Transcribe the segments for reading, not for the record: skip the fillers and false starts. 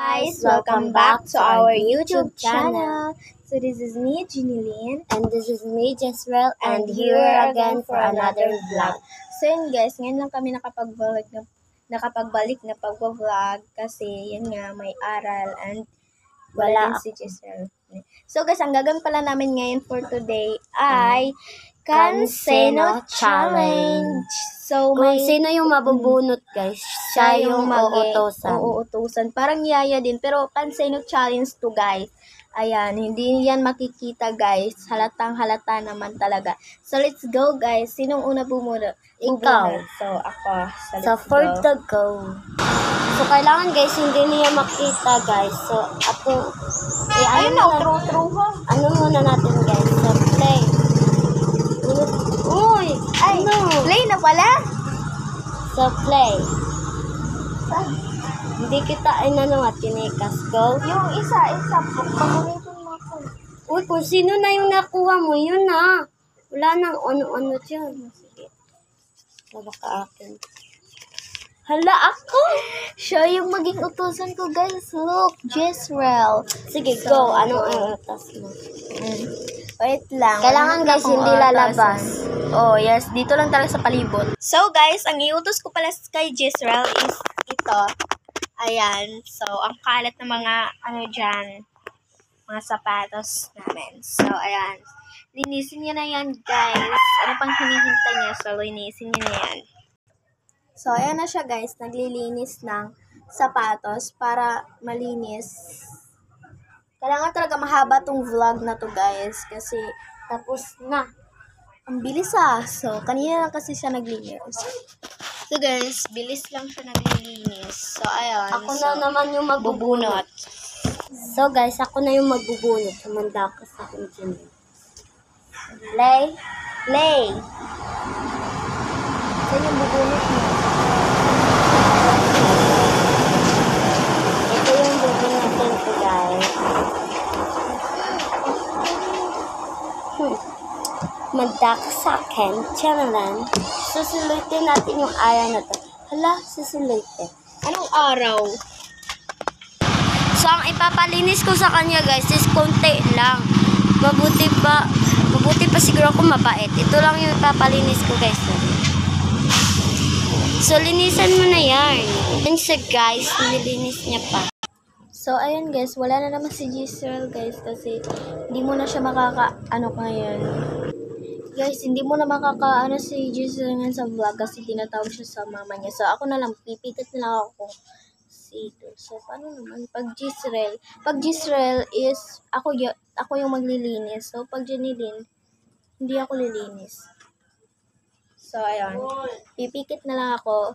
guys! Welcome back to our YouTube channel. So this is me, Jinilyn. And this is me, Jezreel. And here again for another vlog. So yun guys, ngayon lang kami nakapagbalik na pag-vlog kasi yun nga, may aral and wala din si Jezreel. So guys, ang gagawin pala namin ngayon for today ay Canseno Challenge. So, Kung sino yung mabubunot, guys, siya yung uutosan. Uutosan. Parang yaya din, pero Canseno Challenge to, guys. Ayan, hindi yan makikita, guys. Halatang halata naman talaga. So, let's go, guys. Sinong una bumunot? Ikaw. So, ako. So, for the go. So, kailangan, guys, hindi niya makita, guys. So, ako, ayun na, true. Ano muna natin, guys? So, play. Uy! Ay, no. Play na pala? So, play. Hindi kita at tinikas. Go. Yung isa. Pagamitin mo ako. Uy, kung sino na yung nakuha mo, yun na. Wala nang ano-ano dyan. Sige. Wala ka akin. Hala, ako! Siya yung maging utusan ko, guys. Look, Jezreel. Sige, go. Anong utas mo? Wait lang. Kailangan, guys, hindi lalabas. Oh, yes. Dito lang talaga sa palibot. So, guys, ang iutos ko pala kay Jezreel is ito. Ayan. So, ang kalat ng mga, dyan, mga sapatos namin. So, ayan. Linisin niya na yan, guys. Ano pang hinihintay niya? So, linisin niya na yan. So, ayan na siya, guys. Naglilinis ng sapatos para malinis. Kailangan talaga mahaba tong vlog na to, guys. Kasi, tapos na. Ang bilis So, kanina lang kasi siya naglinis. So, guys, bilis lang siya naglilinis. So, ayun. Ako na naman yung magbubunot. So, guys, ako na yung magbubunot. Sumanda ka sa akin dyan. Lay. Saan yung bubunot mo? Ito yung bubunotin ko, guys. Manda ka sa akin. Chanalan. Susulitin natin yung araw na to. Hala, susulitin. Anong araw? So, ang ipapalinis ko sa kanya, guys, is konti lang. Mabuti pa siguro kung mabait. Ito lang yung ipapalinis ko, guys. So, linisan mo na yan. Yan siya, guys. Nilinis niya pa. So, ayun, guys. Wala na naman si Jezreel, guys. Kasi, hindi mo na siya ngayon. Guys, hindi mo na si Jezreel ngayon sa vlog kasi tinatawag siya sa mama niya. So, ako na lang. Pipitit na lang ako. So, paano naman? Pag Jezreel is, ako yung maglilinis. So, pag Janilyn, hindi ako lilinis. So, ayan. Pipikit na lang ako.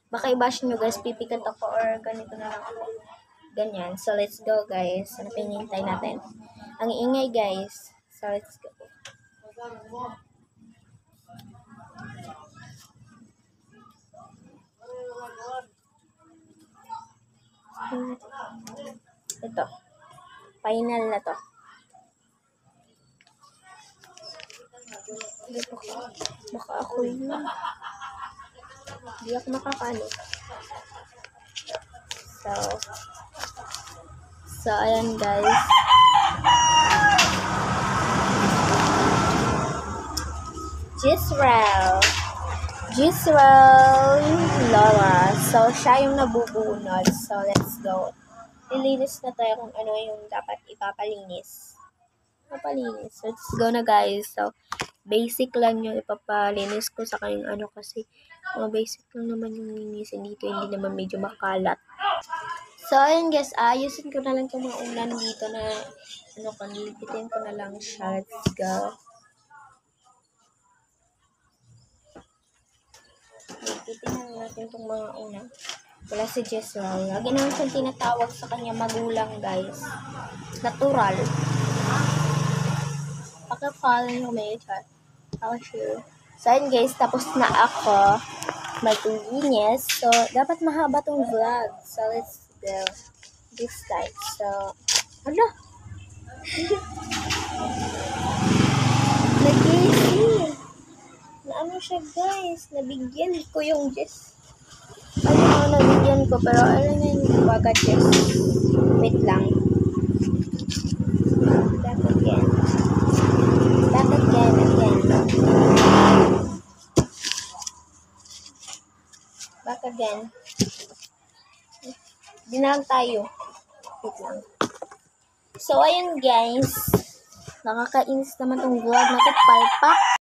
Baka i-bash nyo, guys. Pipikit ako or ganito na lang ako. Ganyan. So, let's go, guys. Ano pinintay natin? Ang ingay, guys. So, let's go. Ito. Final na to. Baka ako yun. Hindi ako makakano. So, ayan, guys. Jezreel Laura. So, siya yung nabubunod. So, let's go. Lilinis na tayo kung ano yung dapat ipapalinis. Let's go na, guys. So, basic lang yung ipapalinis ko sa kanyang kasi mga basic lang naman yung linisin dito. Hindi naman medyo makalat. So, ayun, guys. Ayusin ko na lang itong mga ulan dito na nilipitin ko na lang siya. Let's go. Titingnan natin itong mga una. Wala si Jezreel. Lagi naman siyang tinatawag sa kanya magulang, guys. Natural. Paka-follow nyo may chat. I'll share. So, yun, guys. Tapos na ako maglinis. So, dapat mahaba tong vlog. So, let's go. This side. So, ano? Nag-easy. Ano siya, guys? Nabigyan ko yung Jess. Nabigyan ko, pero alam na yung baga, Jess. Wait lang. Back again. Back again. Dinang tayo. Wait lang. So, ayun guys. Nakakainis naman tong vlog na to. Palpak.